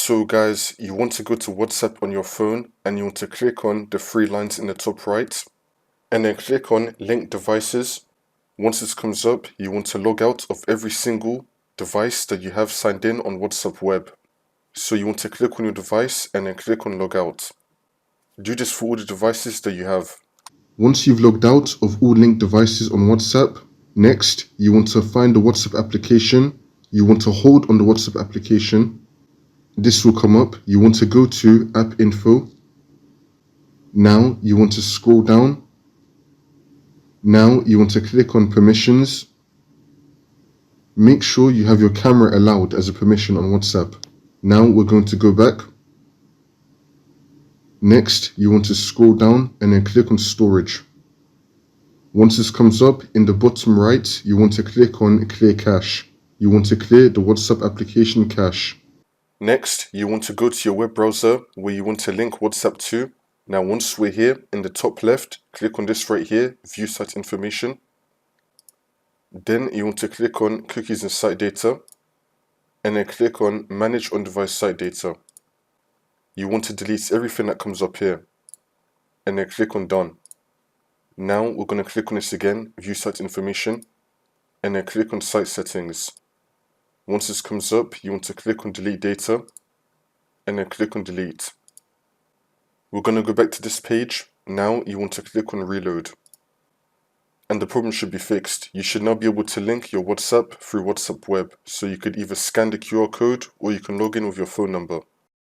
So guys, you want to go to WhatsApp on your phone and you want to click on the three lines in the top right and then click on link devices. Once this comes up, you want to log out of every single device that you have signed in on WhatsApp web. So you want to click on your device and then click on log out. Do this for all the devices that you have. Once you've logged out of all linked devices on WhatsApp, next you want to find the WhatsApp application. You want to hold on the WhatsApp application. This will come up. You want to go to app info. Now you want to scroll down. Now you want to click on permissions. Make sure you have your camera allowed as a permission on WhatsApp. Now we're going to go back. Next, you want to scroll down and then click on storage. Once this comes up, in the bottom right, you want to click on clear cache. You want to clear the WhatsApp application cache. Next, you want to go to your web browser where you want to link WhatsApp to. Now, once we're here, in the top left, click on this right here, view site information. Then you want to click on cookies and site data, and then click on manage on-device site data. You want to delete everything that comes up here, and then click on done. Now we're going to click on this again, view site information, and then click on site settings. Once this comes up, you want to click on delete data, and then click on delete. We're going to go back to this page. Now you want to click on reload. And the problem should be fixed. You should now be able to link your WhatsApp through WhatsApp web. So you could either scan the QR code or you can log in with your phone number.